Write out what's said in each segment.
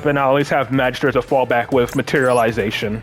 But I'll at least have Magister as a fallback with materialization.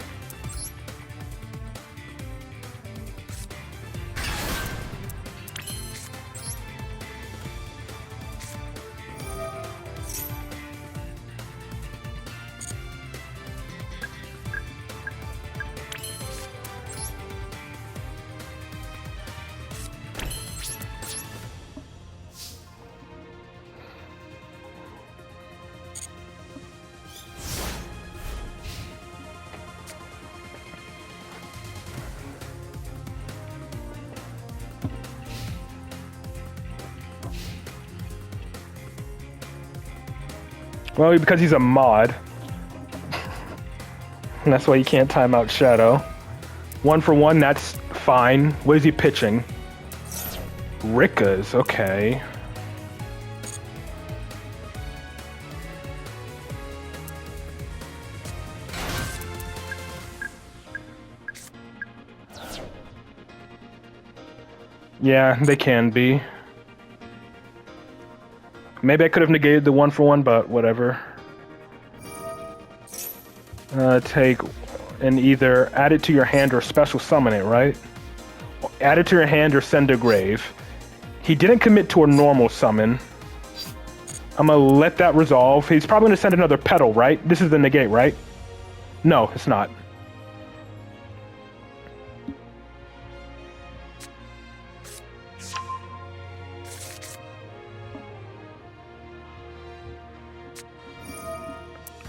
Well, because he's a mod. And that's why you can't time out Shadow. 1 for 1, that's fine. What is he pitching? Rickas, okay. Yeah, they can be. Maybe I could have negated the 1 for 1, but whatever. Take and either add it to your hand or special summon it, right? Add it to your hand or send to grave. He didn't commit to a normal summon. I'm gonna let that resolve. He's probably gonna send another petal, right? This is the negate, right? No, it's not.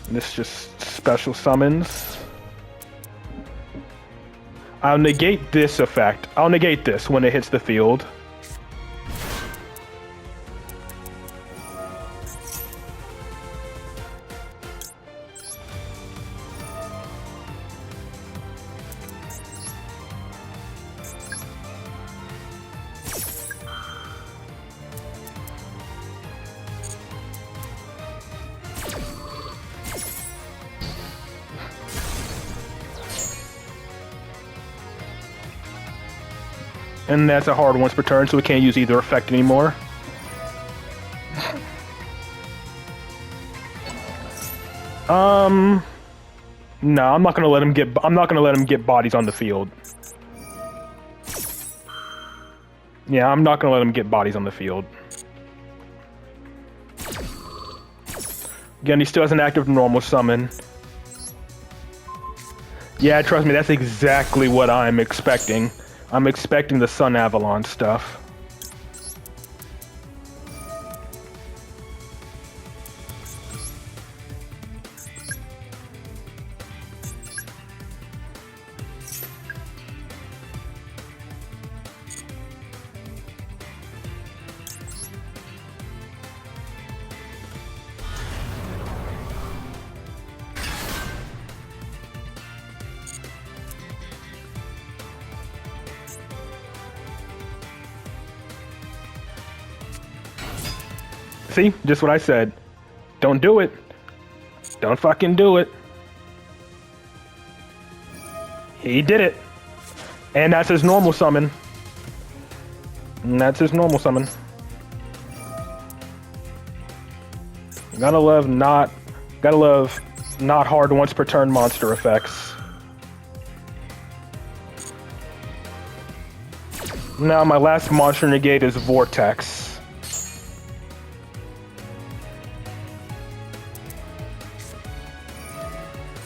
This just special summons. I'll negate this effect. I'll negate this when it hits the field. And that's a hard once per turn, so we can't use either effect anymore. No, I'm not gonna let him get bodies on the field. Yeah, I'm not gonna let him get bodies on the field. Again, he still has an active normal summon. Yeah, trust me, that's exactly what I'm expecting. I'm expecting the Sun Avalon stuff. See? Just what I said. Don't do it. Don't fucking do it. He did it. And that's his normal summon. And that's his normal summon. Gotta love not hard once per turn monster effects. Now my last monster negate is Vortex.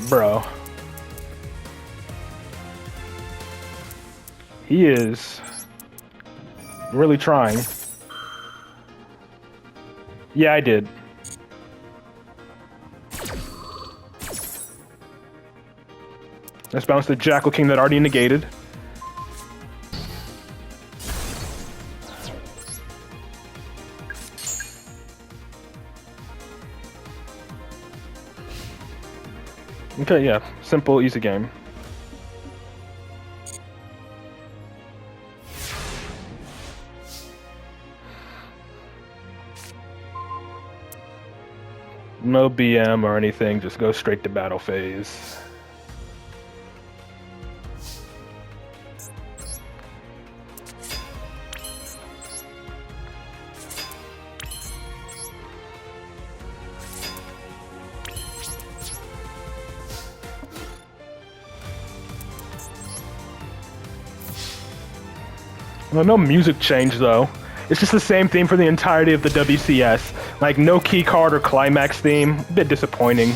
Bro. He is really trying. Yeah, I did. Let's bounce the Jackal King that already negated. Okay, yeah. Simple, easy game. No BM or anything, just go straight to battle phase. Well, no music change though. It's just the same theme for the entirety of the WCS. Like no key card or climax theme. A bit disappointing.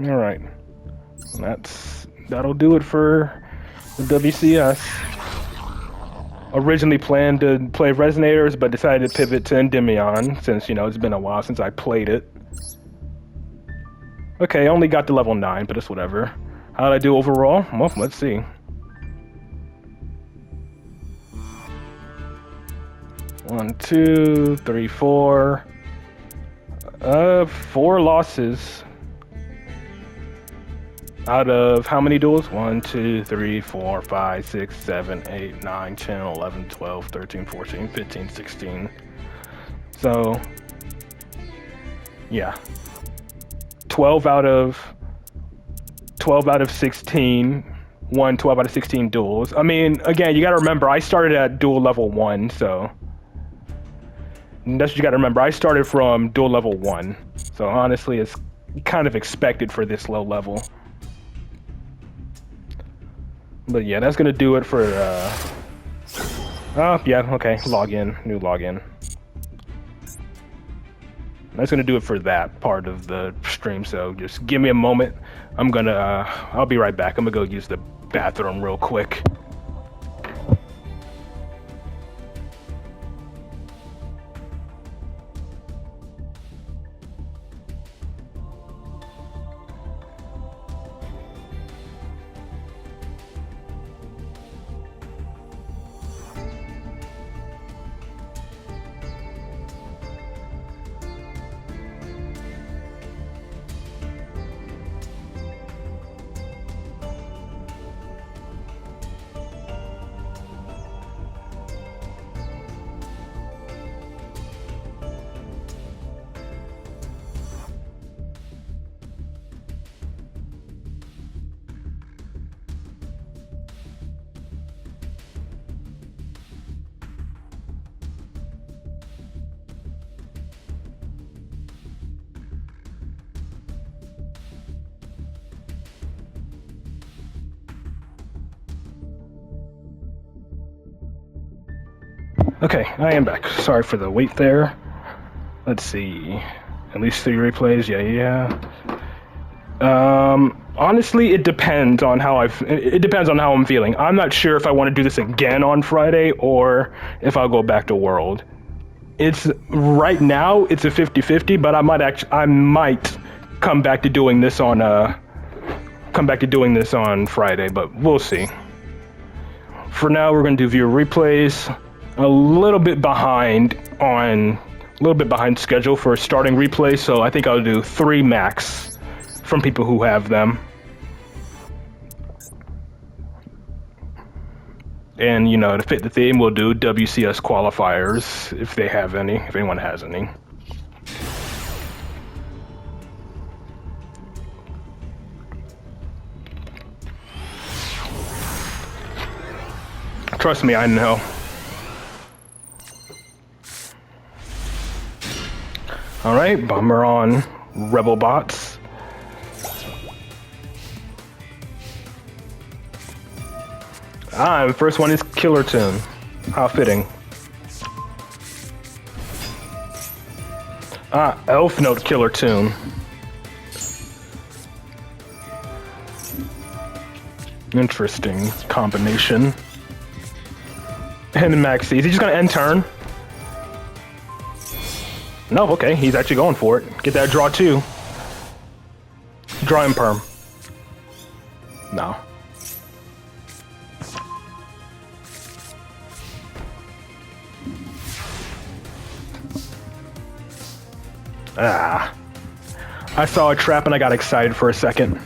All right, that'll do it for the WCS. Originally planned to play Resonators, but decided to pivot to Endymion since it's been a while since I played it. Okay, I only got to level 9, but it's whatever. How did I do overall? Well, let's see. One, two, three, four. 4 losses. Out of how many duels? 1, 2, 3, 4, 5, 6, 7, 8, 9, 10, 11, 12, 13, 14, 15, 16. So, yeah. 12 out of 16. Won 12 out of 16 duels. I mean, again, you gotta remember, I started at duel level 1, so. That's what you gotta remember. I started from duel level 1. So honestly, it's kind of expected for this low level. But yeah, that's gonna do it for, oh, yeah, okay, login, new login. That's gonna do it for that part of the stream, so just give me a moment. I'll be right back. I'm gonna go use the bathroom real quick. Okay, I am back. Sorry for the wait there. Let's see. At least 3 replays. Yeah. Honestly, it depends on how I'm feeling. I'm not sure if I want to do this again on Friday or if I'll go back to World. It's right now it's a 50-50, but I might come back to doing this on Friday, but we'll see. For now, we're going to do viewer replays. A little bit behind schedule for starting replay, so I think I'll do 3 max from people who have them. And to fit the theme, we'll do WCS qualifiers if they have any, if anyone has any. Trust me, I know. Alright, bomber on Rebel Bots. The first one is Killer Tune. How fitting. Elf Note Killer Tune. Interesting combination. And Maxi. Is he just gonna end turn? No, okay, he's actually going for it. Get that draw 2. Draw him perm. No. Ah. I saw a trap and I got excited for a second.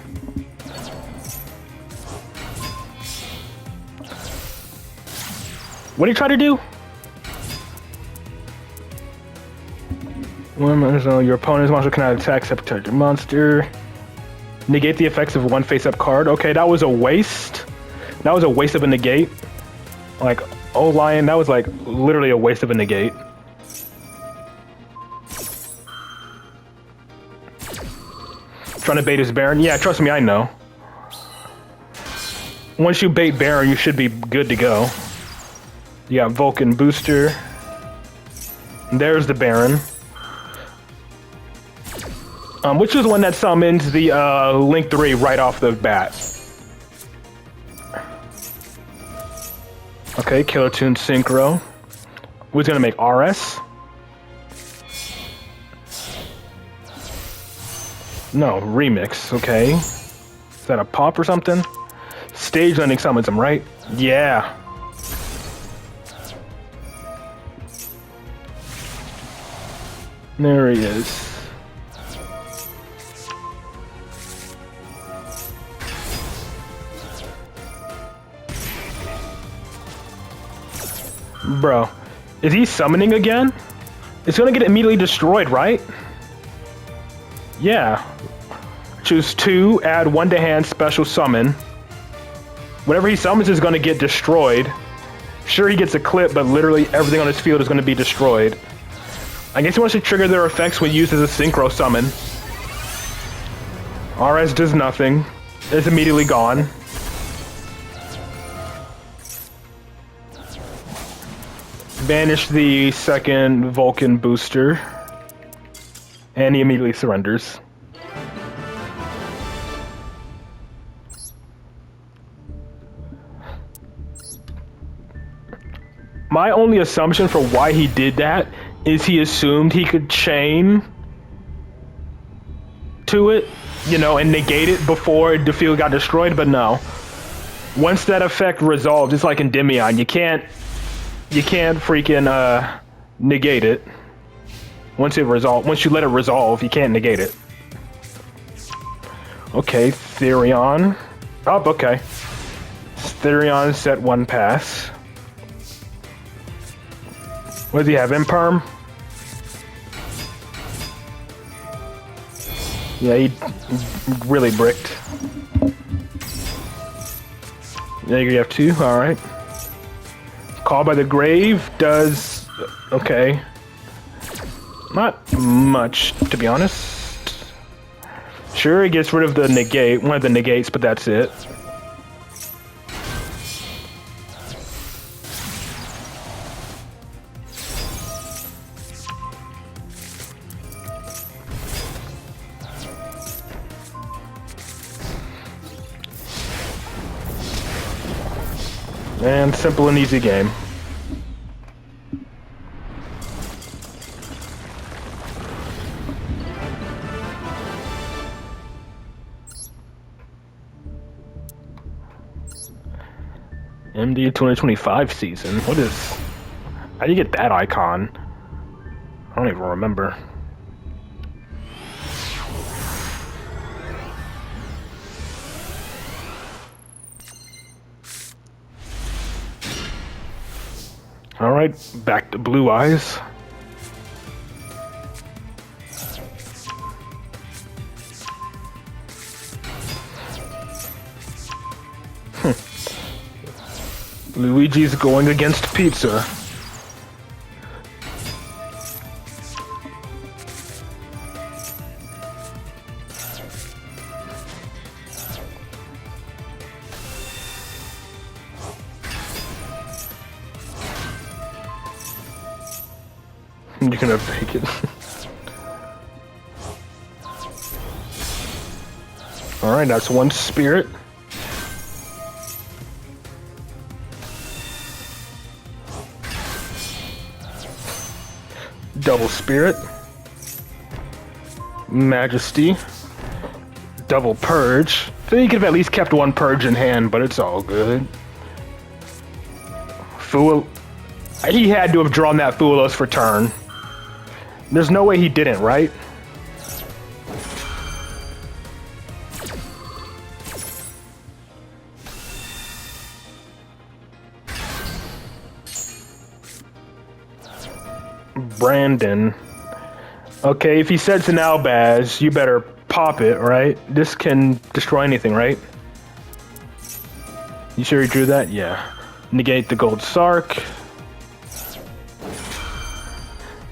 What did he try to do? Your opponent's monster cannot attack except protect your monster. Negate the effects of one face-up card. Okay, that was a waste. That was a waste of a negate. Like, oh Lion, that was like literally a waste of a negate. Trying to bait his Baron? Yeah, trust me, I know. Once you bait Baron, you should be good to go. You got Vulcan Booster. There's the Baron. Which is one that summons the Link 3 right off the bat. Okay, Killer Tune Synchro. Who's gonna make RS? No, Remix, okay. Is that a pop or something? Stage Landing summons him, right? Yeah. There he is. Bro, is he summoning again? It's gonna get immediately destroyed, right? Yeah. Choose 2, add 1 to hand, special summon. Whatever he summons is gonna get destroyed. Sure, he gets a clip, but literally everything on his field is gonna be destroyed. I guess he wants to trigger their effects when used as a synchro summon. RS does nothing. It's immediately gone. Banish the second Vulcan booster. And he immediately surrenders. My only assumption for why he did that is he assumed he could chain to it, you know, and negate it before the field got destroyed, but no. Once that effect resolves, it's like in Demion, you can't freaking negate it. Once you let it resolve, you can't negate it. Okay, Therion. Oh, okay. Therion set 1 pass. What does he have? Imperm? Yeah, he really bricked. There you have 2, alright. Call by the Grave does... okay. Not much, to be honest. Sure, it gets rid of the negate, one of the negates, but that's it. And simple and easy game. MD 2025 season. What is... how do you get that icon? I don't even remember. Alright, back to Blue Eyes. Luigi's going against pizza. You're gonna bake it. Alright, that's 1 spirit. Double spirit. Majesty. Double purge. I think he could have at least kept 1 purge in hand, but it's all good. Fool. He had to have drawn that Foolos for turn. There's no way he didn't, right? Brandon. Okay, if he sets an Albaz, you better pop it, right? This can destroy anything, right? You sure you drew that? Yeah. Negate the gold Sark.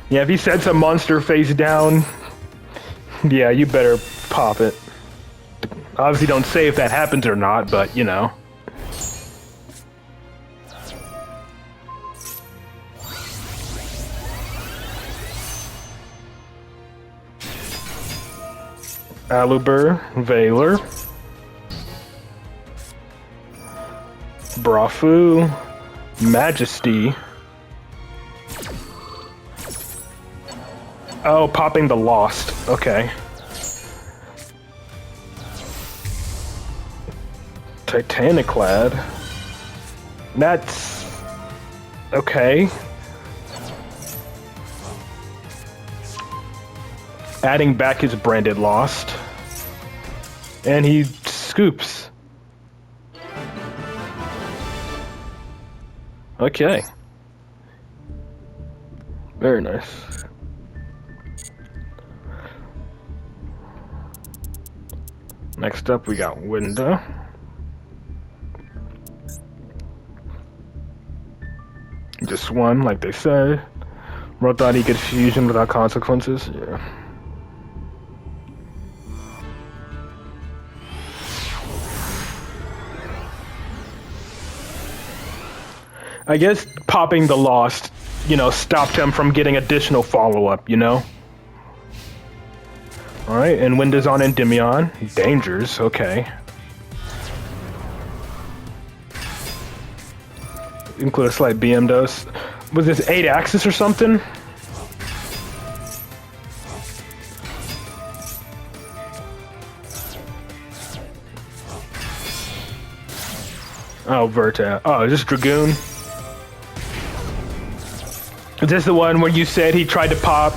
Yeah, if he sets a monster face down, yeah, you better pop it. Obviously don't say if that happens or not, but you know. Aluber, Valor, Brafu, Majesty. Oh, popping the Lost. Okay. Titaniclad. That's okay. Adding back his branded Lost. And he scoops. Okay. Very nice. Next up, we got Winda. Just one, like they said. Ro thought he could fusion without consequences. Yeah. I guess popping the Lost, you know, stopped him from getting additional follow-up, you know? Alright, and Winda's on Endymion. Dangers, okay. Include a slight BM dose. Was this 8 axis or something? Oh, Verta. Oh, is this Dragoon? Is this the one where you said he tried to pop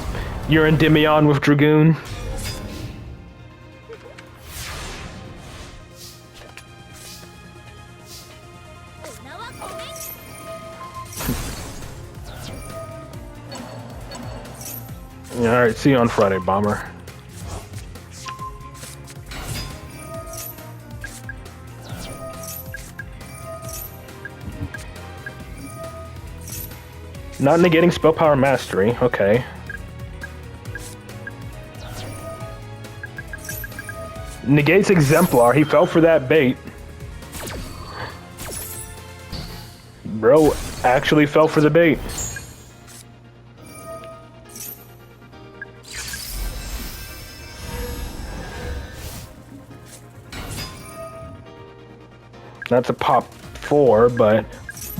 your Endymion with Dragoon? Yeah, alright, see you on Friday, Bomber. Not negating spell power mastery, okay. Negates Exemplar, he fell for that bait. Bro actually fell for the bait. That's a pop 4, but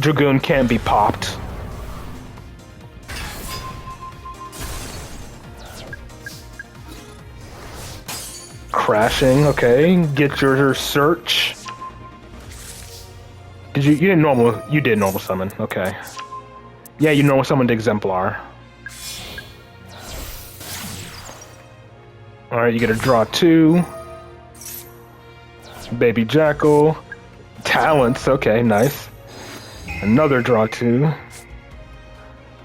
Dragoon can't be popped. Crashing, okay. Get your search. Did you didn't normal you did normal summon, okay. Yeah, you normal summoned Exemplar. Alright, you get a draw 2. Baby Jackal. Talents, okay, nice. Another draw 2.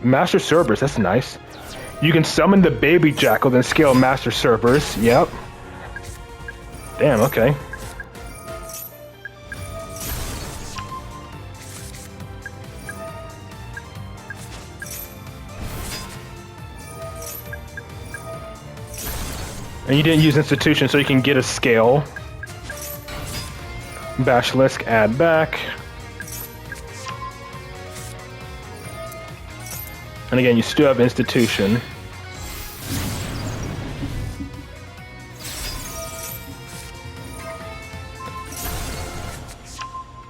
Master Cerberus, that's nice. You can summon the Baby Jackal, then scale Master Cerberus, yep. Damn, okay. And you didn't use Institution, so you can get a scale. Basilisk, add back. And again, you still have Institution.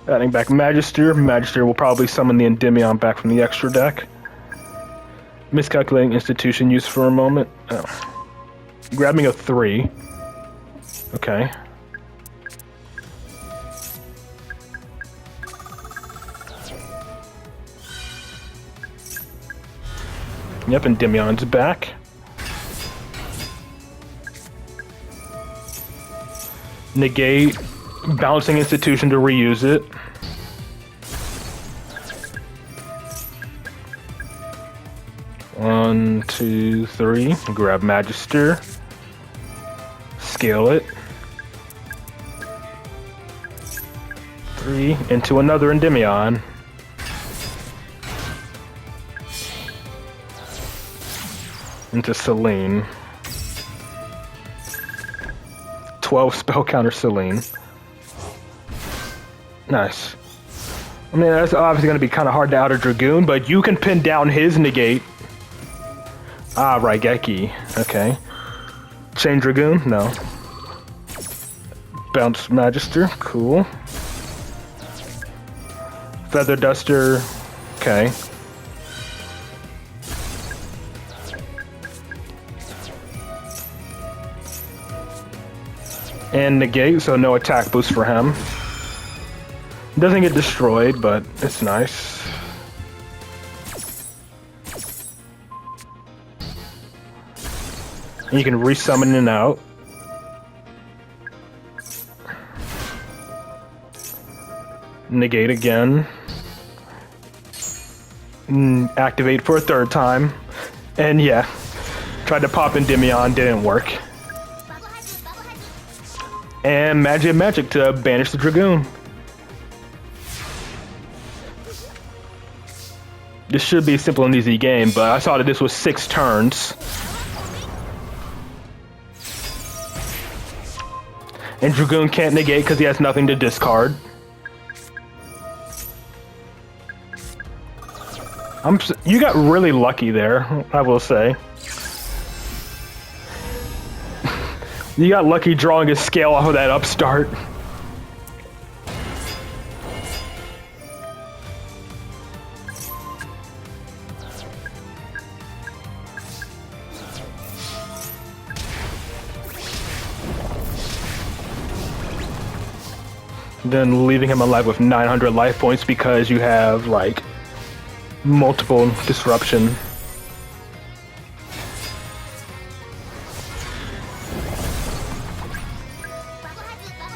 Adding back Magister. Magister will probably summon the Endymion back from the extra deck. Miscalculating Institution use for a moment. Oh. Grabbing a 3. Okay. Yep, Endymion's back. Negate. Bouncing Institution to reuse it. One, 2, 3. Grab Magister. Scale it. 3 into another Endymion. Into Selene. 12 spell counter Selene. Nice. I mean, that's obviously going to be kind of hard to outer Dragoon, but you can pin down his negate. Ah, Raigeki. Okay. Chain Dragoon? No. Bounce Magister. Cool. Feather Duster. Okay. And negate, so no attack boost for him. Doesn't get destroyed, but it's nice. And you can resummon in and out. Negate again. Activate for a third time. And yeah, tried to pop Endymion, didn't work. And magic to banish the Dragoon. This should be a simple and easy game, but I saw that this was 6 turns. And Dragoon can't negate because he has nothing to discard. You got really lucky there, I will say. You got lucky drawing a scale off of that upstart. Then leaving him alive with 900 life points because you have, like, multiple disruption.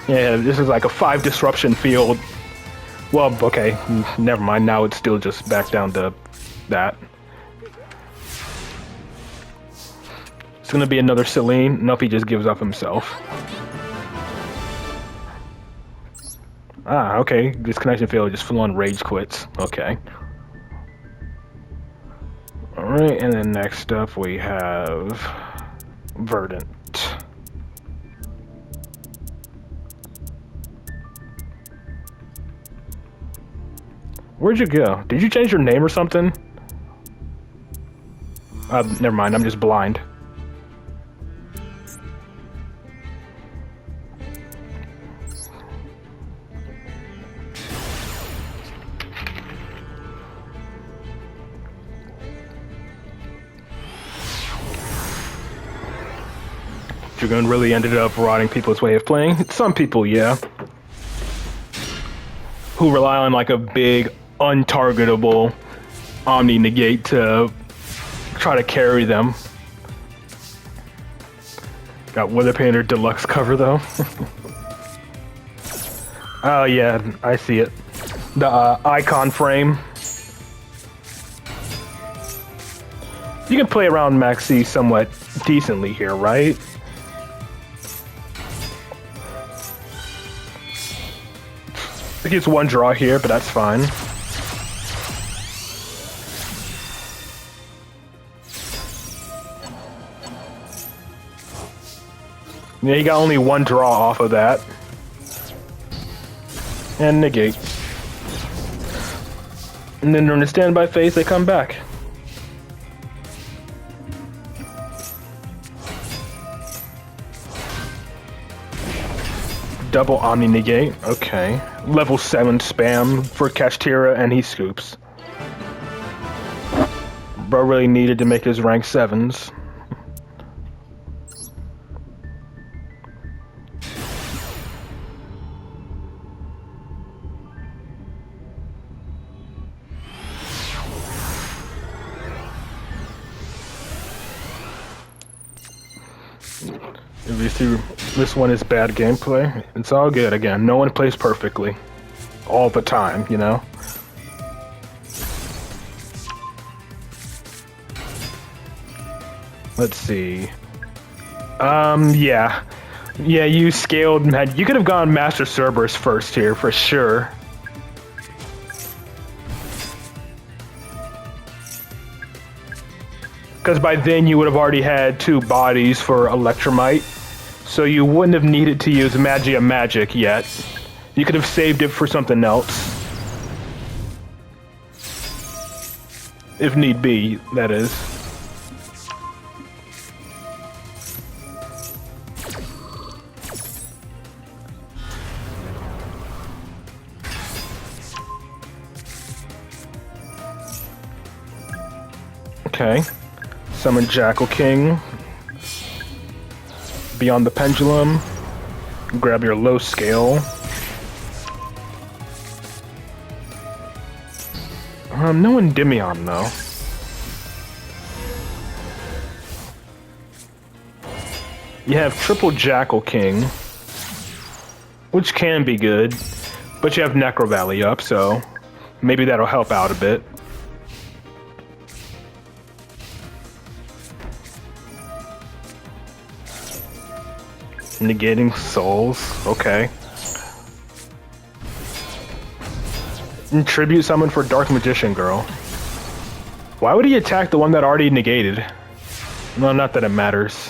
Yeah, this is like a 5 disruption field. Well, okay, never mind. Now it's still just back down to that. It's gonna be another Selene. Nope, he just gives up himself. Ah, okay. Disconnection failed. Just full on rage quits. Okay. Alright, and then next up we have Verdant. Where'd you go? Did you change your name or something? Never mind, I'm just blind. Dragoon really ended up rotting people's way of playing. Some people, yeah. Who rely on like a big, untargetable Omni Negate to try to carry them. Got Wither Painter Deluxe cover though. Oh yeah, I see it. The icon frame. You can play around Maxi somewhat decently here, right? It gets 1 draw here, but that's fine. Yeah, he got only 1 draw off of that. And negate. And then during the standby phase, they come back. Double Omni Negate, okay. Level 7 spam for Kashtira, and he scoops. Bro really needed to make his rank 7s. If you see, this one is bad gameplay. It's all good. Again, no one plays perfectly. All the time, you know? Let's see. Yeah. Yeah, you scaled, man. You could have gone Master Cerberus first here, for sure. Because by then you would have already had 2 bodies for Electromite. So you wouldn't have needed to use Magia Magic yet. You could have saved it for something else. If need be, that is. Okay. Summon Jackal King. Beyond the Pendulum. Grab your low scale. No Endymion though. You have triple Jackal King, which can be good, but you have Necro Valley up, so maybe that'll help out a bit. Negating souls, okay. And tribute summon for Dark Magician Girl. Why would he attack the one that already negated? No, not that it matters.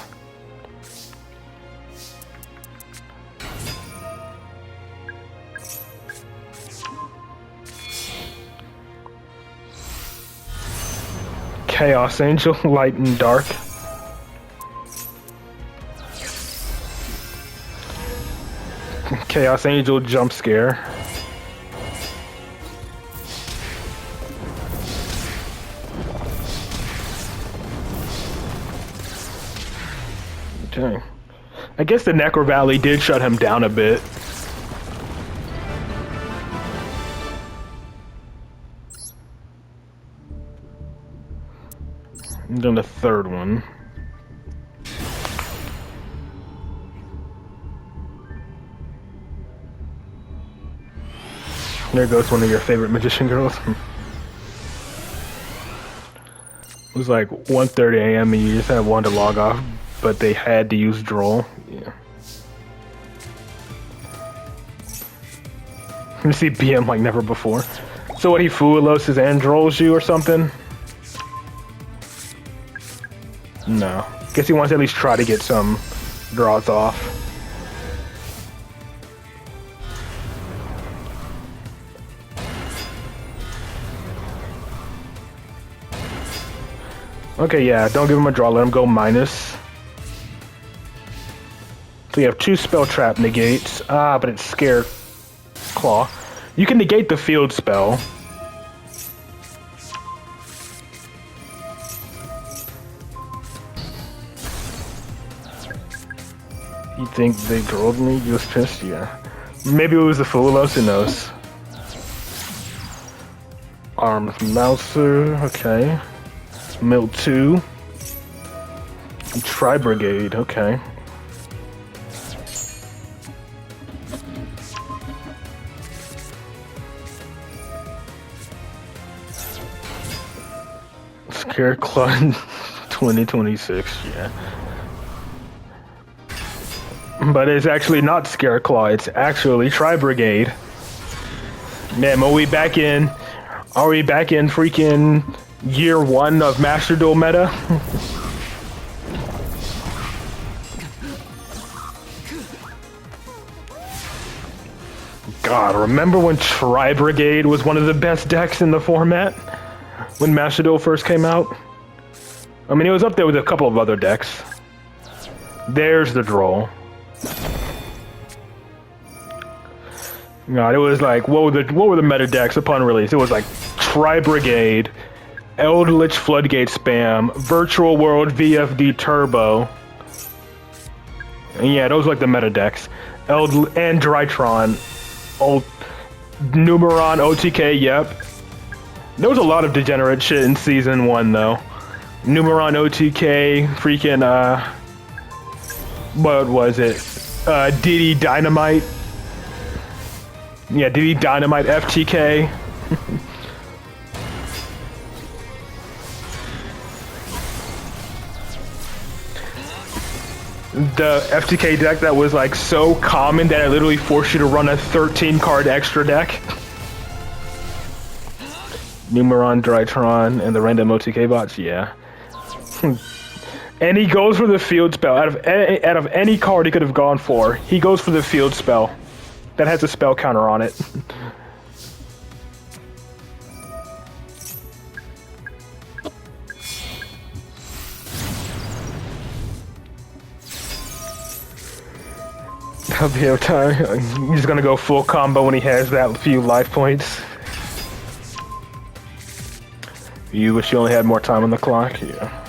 Chaos Angel, Light and Dark. Chaos Angel, Jump Scare. Okay. I guess the Necro Valley did shut him down a bit. And then the third one. There goes one of your favorite magician girls. It was like 1:30 a.m. and you just had one to log off, but they had to use Droll. Yeah. You see BM like never before. So what, he Fuiloses and Drolls you or something? No. Guess he wants to at least try to get some draws off. Okay, yeah, don't give him a draw, let him go minus. So you have 2 spell trap negates. Ah, but it's Scare Claw. You can negate the field spell. You think they drilled me? You was pissed? Yeah. Maybe it was the Fulos, who knows? Arms Mouser, okay. Mill 2. Tri-Brigade, okay. Scare Claw 2026, yeah. But it's actually not Scare Claw, it's actually Tri-Brigade. Man, are we back in freaking year 1 of Master Duel meta? God, remember when Tri-Brigade was one of the best decks in the format? When Master Duel first came out? I mean, it was up there with a couple of other decks. There's the Droll. God, it was like, what were the meta decks upon release? It was like Tri-Brigade, Eldritch Floodgate Spam, Virtual World VFD Turbo. And yeah, those were like the meta decks. And Drytron. Numeron, OTK, yep. There was a lot of degenerate shit in Season 1, though. Numeron, OTK, freaking, what was it? DD Dynamite. Yeah, DD Dynamite, FTK. The FTK deck that was like so common that it literally forced you to run a 13-card extra deck. Numeron, Drytron, and the random OTK bots, yeah. And he goes for the field spell. Out of any card he could have gone for, he goes for the field spell. That has a spell counter on it. I'll be able to. He's gonna go full combo when he has that few life points. You wish you only had more time on the clock? Yeah.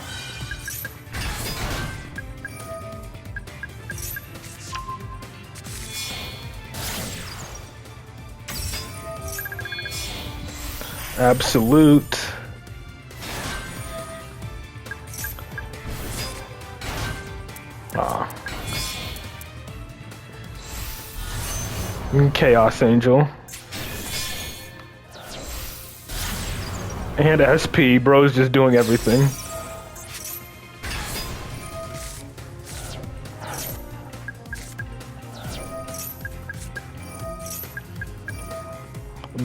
Absolute. Ah. Chaos Angel. And SP, bro's just doing everything.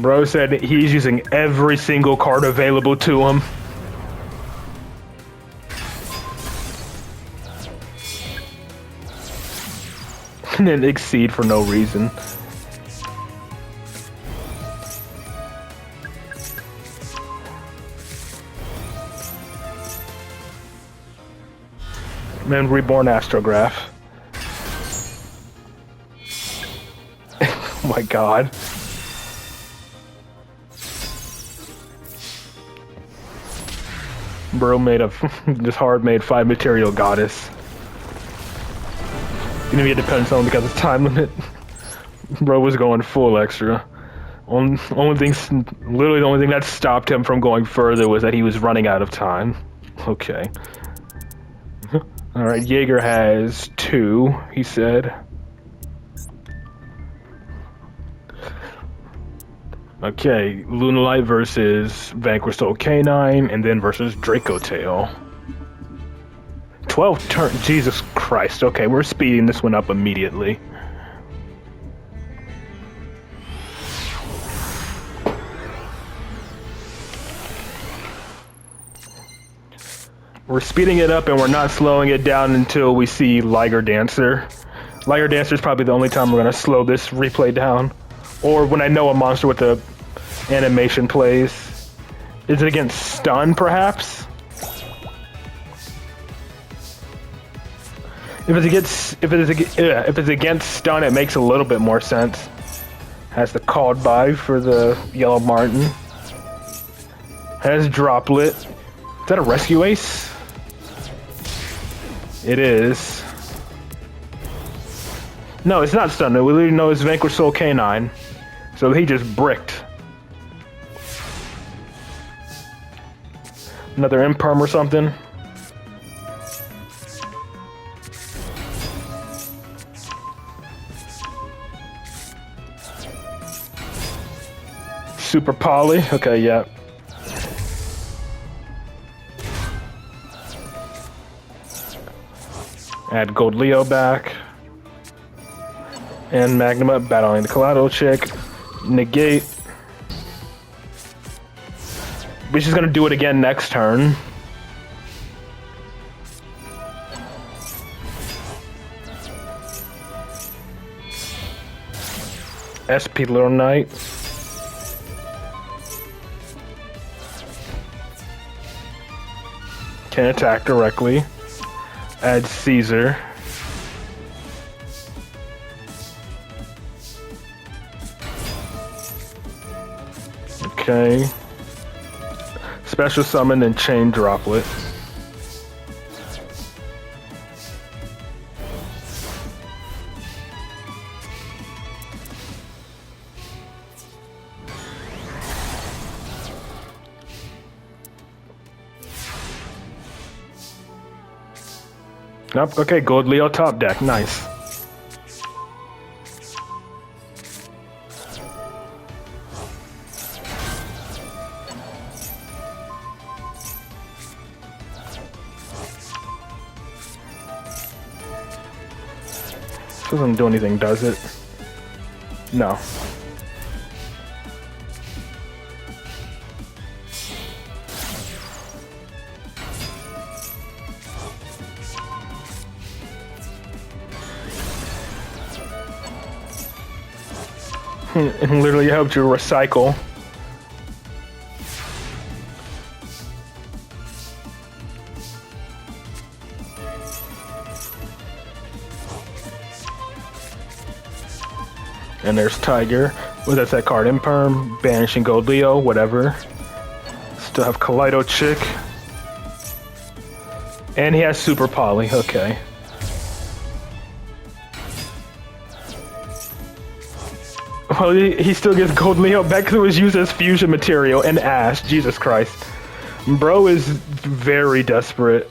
Bro said he's using every single card available to him. And then exceed for no reason. And Reborn Astrograph. Oh my god. Bro made a this hard made 5 material goddess. Maybe it depends on because it's time limit. Bro was going full extra. Literally the only thing that stopped him from going further was that he was running out of time. Okay. Alright, Jaeger has 2, he said. Okay, Lunalight versus Vanquished Soul Canine, and then versus Draco Tail. 12 turn. Jesus Christ. Okay, we're speeding this one up immediately. We're speeding it up and we're not slowing it down until we see Liger Dancer. Liger Dancer is probably the only time we're going to slow this replay down. Or when I know a monster with the animation plays. Is it against stun, perhaps? If it's against stun, it makes a little bit more sense. Has the called by for the Yellow Martin. Has Droplet. Is that a rescue ace? It is. No, it's not stun. We literally know it's Vanquished Soul Canine. So he just bricked. Another imperm or something. Super Poly. Okay, yeah. Add Gold Leo back. And Magnum up, battling the Collateral Chick. Negate. But she's gonna do it again next turn. SP Little Knight. Can attack directly. Add Caesar. Okay. Special summon and chain Droplet. Nope, okay, Gold Leo top deck, nice. Doesn't do anything, does it? No. It literally helps you recycle. And there's Tiger. Well, that's that card. Imperm, Banishing Gold Leo, whatever. Still have Kaleido Chick. And he has Super Poly, okay. Well, he still gets Gold Leo back because it was used as fusion material and Ash. Jesus Christ. Bro is very desperate.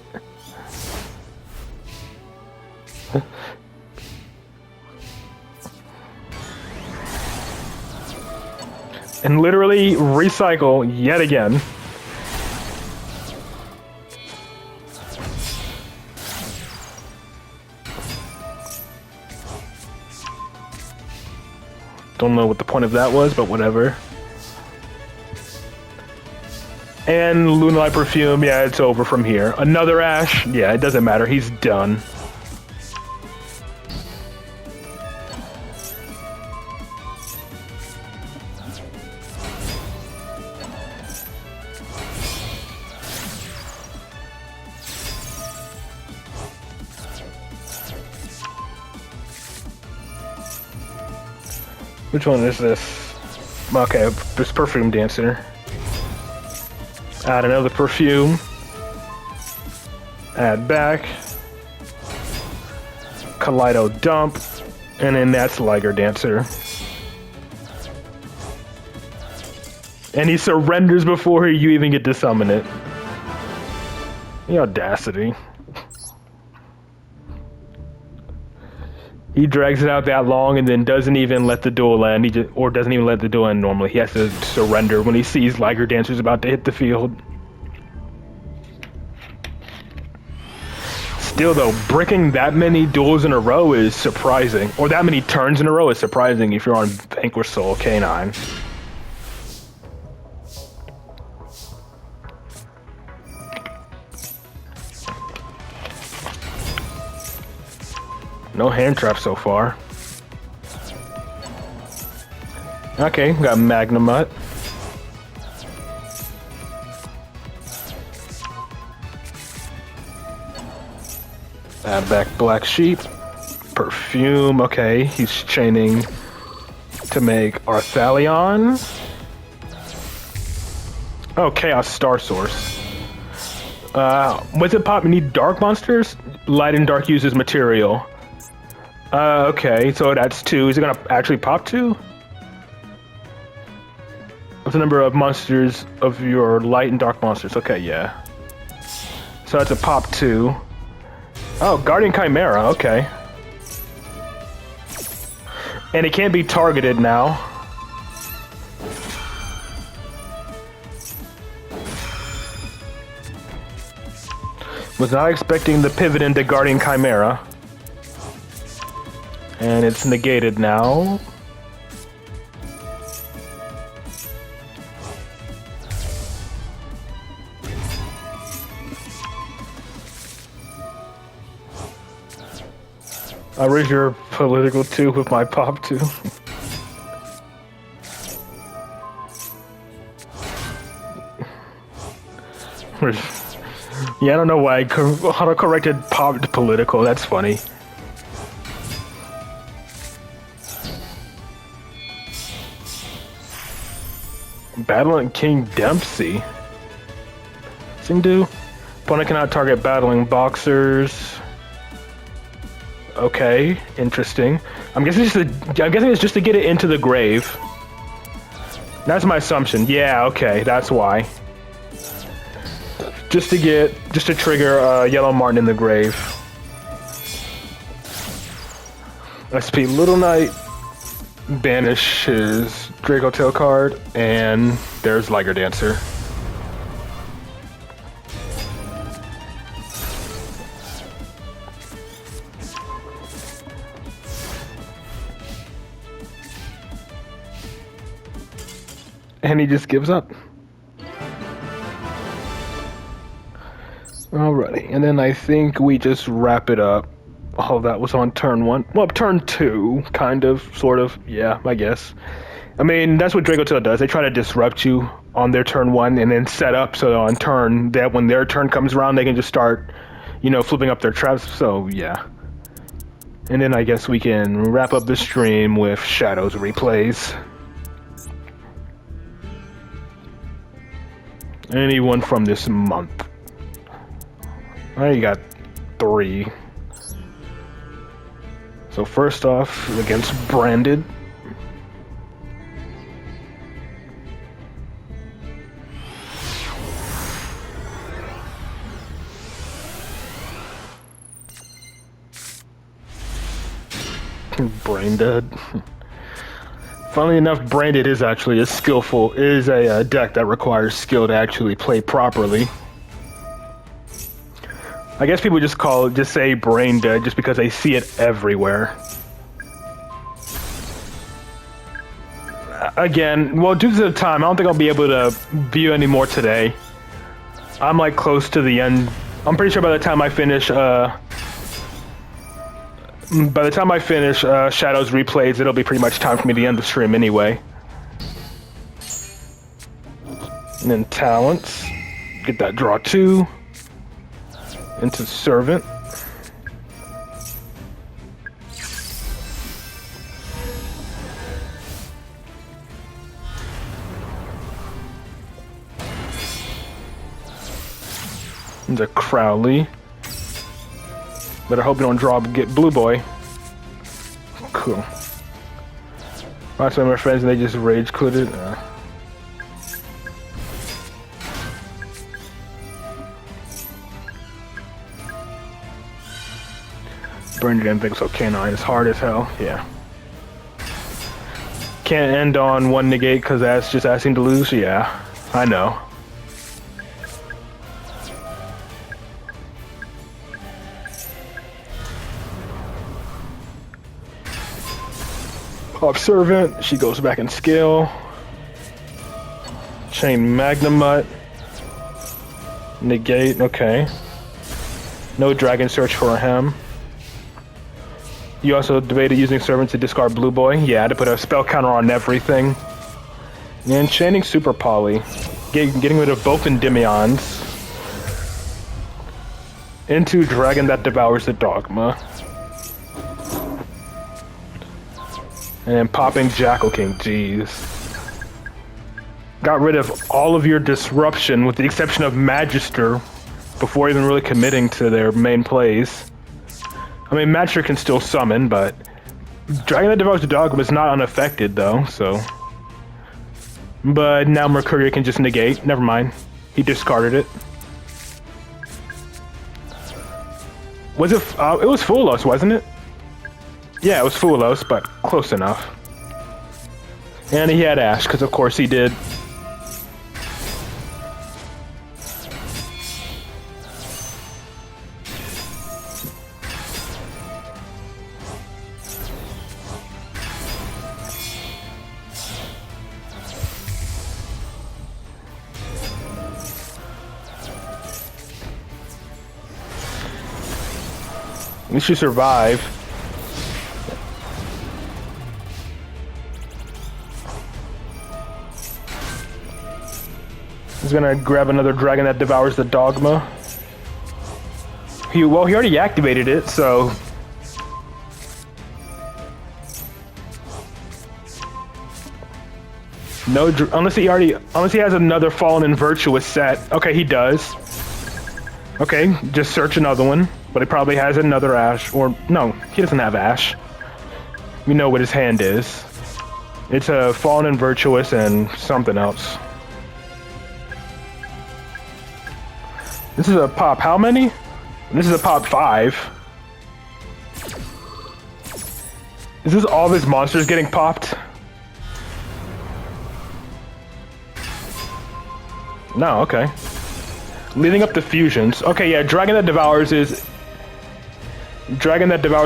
And literally recycle yet again. Don't know what the point of that was, but whatever. And Lunalight Perfume, yeah, it's over from here. Another Ash, yeah, it doesn't matter, he's done. Which one is this? Okay, this Perfume Dancer. Add another Perfume. Add back. Kaleido Dump. And then that's Liger Dancer. And he surrenders before you even get to summon it. The audacity. He drags it out that long and then doesn't even let the duel end. Or doesn't even let the duel end normally. He has to surrender when he sees Liger Dancer's about to hit the field. Still though, bricking that many duels in a row is surprising. Or that many turns in a row is surprising if you're on Vanquish Soul K9. No hand trap so far. Okay, got Magnemite. Add back Black Sheep. Perfume, okay, he's chaining to make Arthalion. Oh, Chaos Star Source. What's it pop? You need dark monsters? Light and dark uses material. Okay, so that's 2. Is it gonna actually pop 2? What's the number of monsters of your light and dark monsters? Okay, yeah. So that's a pop 2. Oh, Guardian Chimera, okay. And it can't be targeted now. Was not expecting the pivot into Guardian Chimera. And it's negated now. I'll raise your political 2 with my pop 2. Yeah, I don't know why I auto-corrected popped political, that's funny. Battling King Dempsey. Singdu. Opponent cannot target battling boxers. Okay, interesting. I'm guessing it's just to get it into the grave. That's my assumption. Yeah, okay, that's why. Just to trigger Yellow Martin in the grave. SP Little Knight. Banish his Draco Tail card, and there's Liger Dancer. And he just gives up. Alrighty, and then I think we just wrap it up. Oh, that was on turn 1. Well, turn 2, kind of, sort of. Yeah, I guess. I mean, that's what Draco does. They try to disrupt you on their turn 1 and then set up so on turn that when their turn comes around, they can just start, you know, flipping up their traps. So, yeah. And then I guess we can wrap up the stream with Shadows replays. Anyone from this month? I got 3. So first off, against Branded. Brain dead. Funnily enough, Branded is actually a deck that requires skill to actually play properly. I guess people just say brain dead just because they see it everywhere. Again, well, due to the time, I don't think I'll be able to view any more today. I'm like close to the end. I'm pretty sure by the time I finish, Shadows replays, it'll be pretty much time for me to end the stream anyway. And then talents, get that draw 2. Into Servant. Into Crowley. Better hope you don't get Blue Boy. Cool. Watch some of my friends and they just rage quitted. Burned didn't think so. Canine is hard as hell. Yeah. Can't end on 1 negate because that's just asking to lose. Yeah, I know. Pop Servant. She goes back in scale. Chain Magnamut. Negate. Okay. No Dragon Search for him. You also debated using Servant to discard Blue Boy. Yeah, to put a spell counter on everything. And chaining Super Poly. Getting rid of both Endymions. Into Dragon that devours the Dogma. And then popping Jackal King. Jeez. Got rid of all of your disruption with the exception of Magister before even really committing to their main plays. I mean, Magister can still summon, but Dragon that Devours the Dogma is not unaffected, though, so... But now Mercuria can just negate. Never mind. He discarded it. Was it... it was Fulos, wasn't it? Yeah, it was Fulos, but close enough. And he had Ash, because of course he did. At least you survive. He's gonna grab another dragon that devours the Dogma. He already activated it, so... No, unless he has another Fallen and Virtuous set. Okay, he does. Okay, just search another one. But he probably has another Ash, or no, he doesn't have Ash. We know what his hand is. It's a Fallen and Virtuous and something else. This is a pop how many? This is a pop 5. Is this all of his monsters getting popped? No, okay. Leading up to fusions. Okay, yeah, Dragon that Devours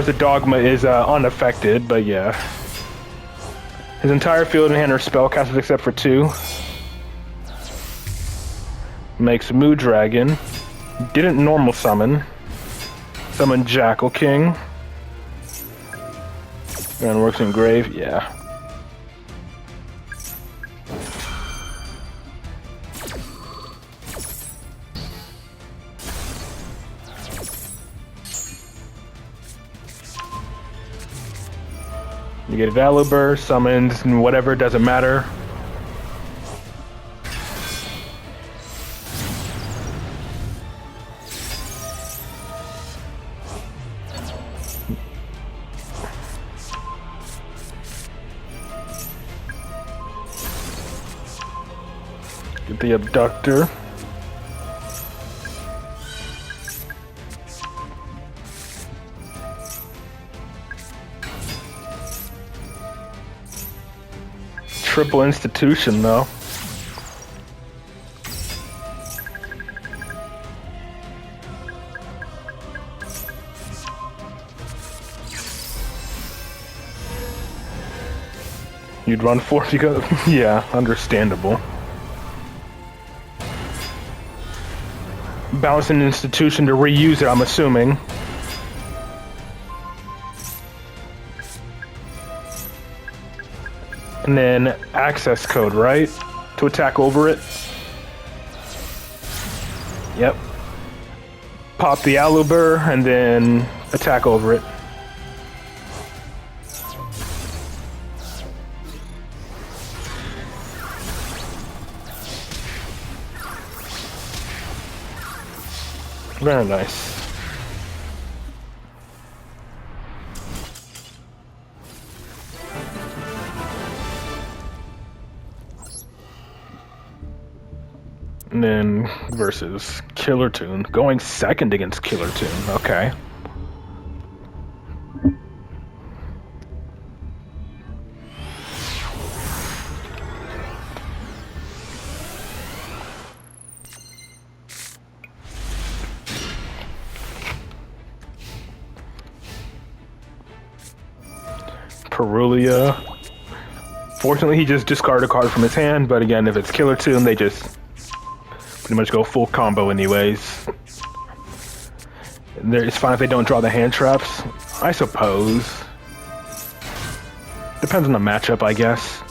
the Dogma is unaffected, but yeah. His entire field and hand are spellcasters except for 2. Makes Mood Dragon. Didn't normal summon. Summon Jackal King. And works in grave, yeah. You get Valibur, summons, and whatever, doesn't matter. Get the Abductor. Triple Institution, though. You'd run 4 because... yeah, understandable. Bounce an institution to reuse it, I'm assuming. And then access code, right? To attack over it. Yep. Pop the Alubur and then attack over it. Very nice. And then versus Killer Toon. Going second against Killer Toon. Okay. Perulia. Fortunately, he just discarded a card from his hand, but again, if it's Killer Toon, they just pretty much go full combo anyways. It's fine if they don't draw the hand traps, I suppose. Depends on the matchup, I guess.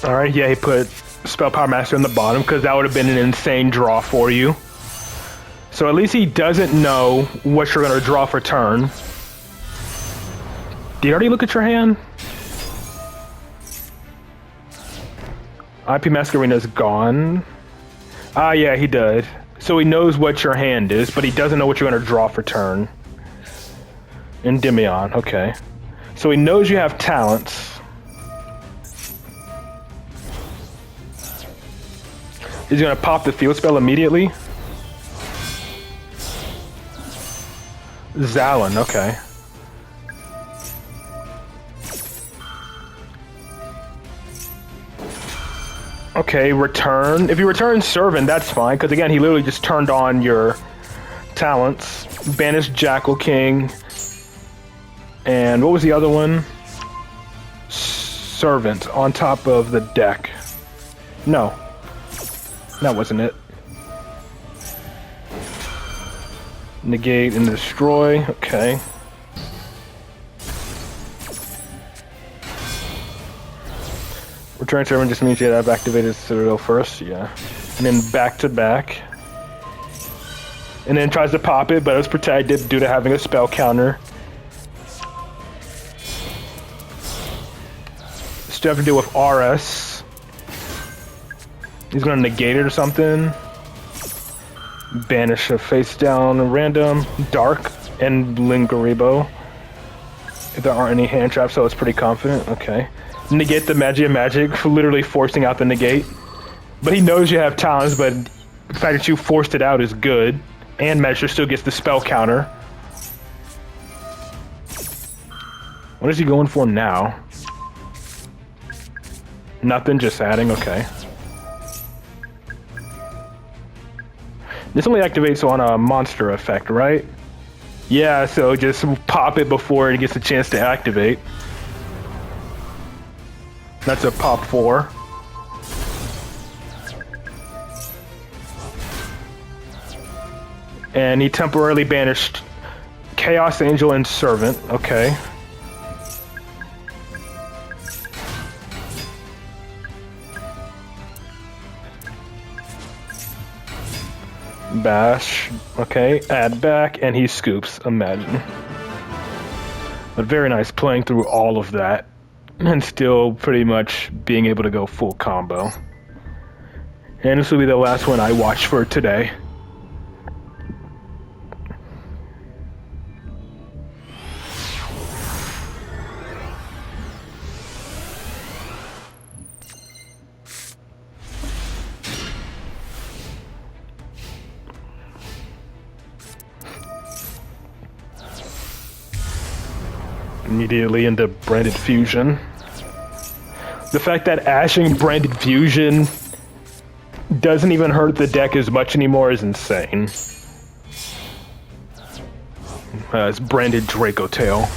Alright, yeah, he put Spell Power Master in the bottom because that would have been an insane draw for you. So at least he doesn't know what you're going to draw for turn. Did you already look at your hand? IP Masquerade's gone. Ah, yeah, he did. So he knows what your hand is, but he doesn't know what you're going to draw for turn. Endymion, okay. So he knows you have talents. He's going to pop the field spell immediately. Zalin, okay. Okay, return. If you return Servant, that's fine, because again, he literally just turned on your talents. Banish Jackal King. And what was the other one? Servant on top of the deck. No. That wasn't it. Negate and destroy. Okay. Return Servant just means you have activated Citadel first. Yeah. And then back to back. And then tries to pop it, but it's protected due to having a spell counter. Still have to deal with RS. He's gonna negate it or something. Banish a face down random. Dark and Lingaribo. If there aren't any hand traps, so it's pretty confident. Okay. Negate the Magia Magic, literally forcing out the negate. But he knows you have talents, but the fact that you forced it out is good. And Measure still gets the spell counter. What is he going for now? Nothing, just adding, okay. This only activates on a monster effect, right? Yeah, so just pop it before it gets a chance to activate. That's a pop 4. And he temporarily banished Chaos Angel and Servant. Okay. Bash. Okay, add back, and he scoops. Imagine. But very nice playing through all of that and still pretty much being able to go full combo. And this will be the last one I watch for today. Immediately into Branded Fusion. The fact that ashing Branded Fusion doesn't even hurt the deck as much anymore is insane. It's Branded Draco Tail.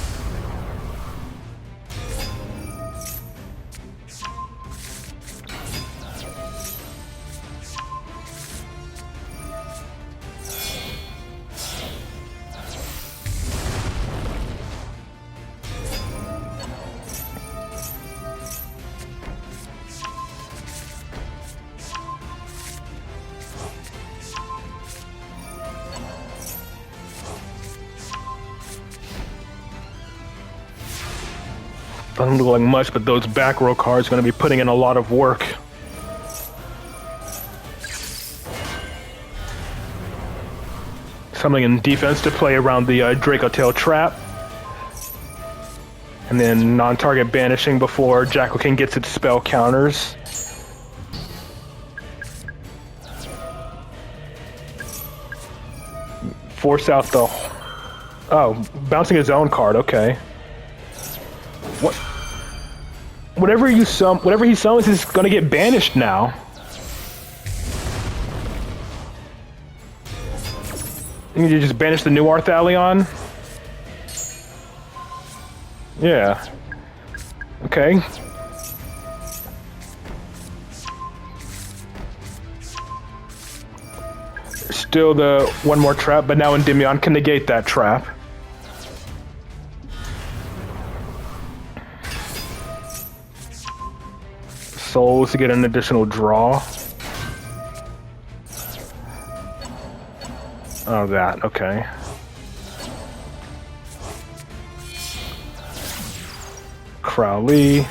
Doesn't look like much, but those back row cards are going to be putting in a lot of work. Something in defense to play around the Draco Tail trap. And then non-target banishing before Jackal King gets its spell counters. Force out the... Oh, bouncing his own card, okay. What? Whatever he summons is gonna get banished now. You just banish the new Arthalion? Yeah. Okay. Still the one more trap, but now Endymion can negate that trap. Souls to get an additional draw. Oh, that, okay. Crowley.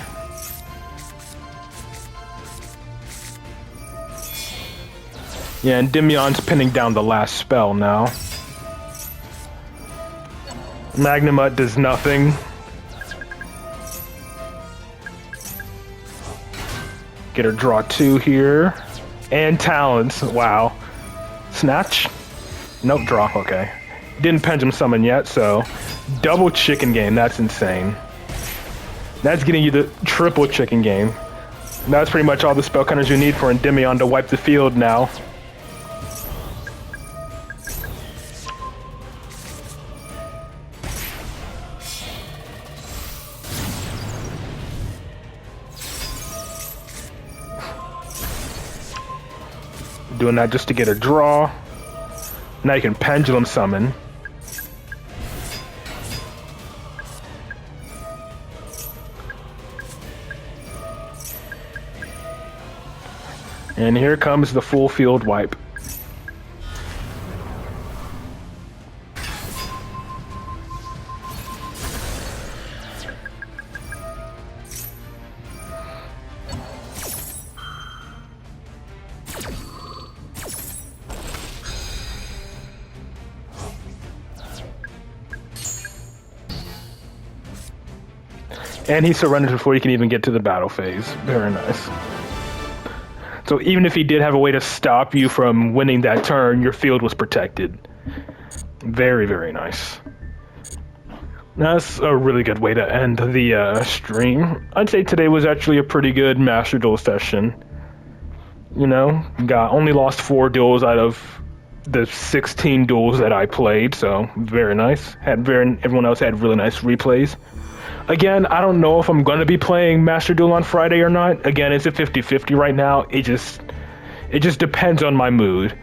Yeah, and Endymion's pinning down the last spell now. Magnamut does nothing. Get her draw 2 here. And Talons, wow. Snatch? Nope, draw, okay. Didn't Pendulum Summon yet, so... Double chicken game, that's insane. That's getting you the triple chicken game. That's pretty much all the spell counters you need for Endymion to wipe the field now. Doing that just to get a draw. Now you can Pendulum Summon. And here comes the full field wipe. And he surrenders before he can even get to the battle phase. Very nice. So even if he did have a way to stop you from winning that turn, your field was protected. Very, very nice. That's a really good way to end the stream. I'd say today was actually a pretty good Master Duel session. You know, only lost 4 duels out of the 16 duels that I played, so very nice. Everyone else had really nice replays. Again, I don't know if I'm going to be playing Master Duel on Friday or not. Again, it's a 50-50 right now. It just depends on my mood.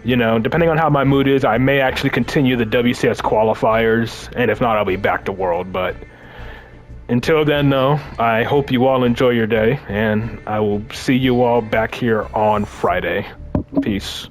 You know, depending on how my mood is, I may actually continue the WCS qualifiers, and if not, I'll be back to World. But until then, though, I hope you all enjoy your day, and I will see you all back here on Friday. Peace.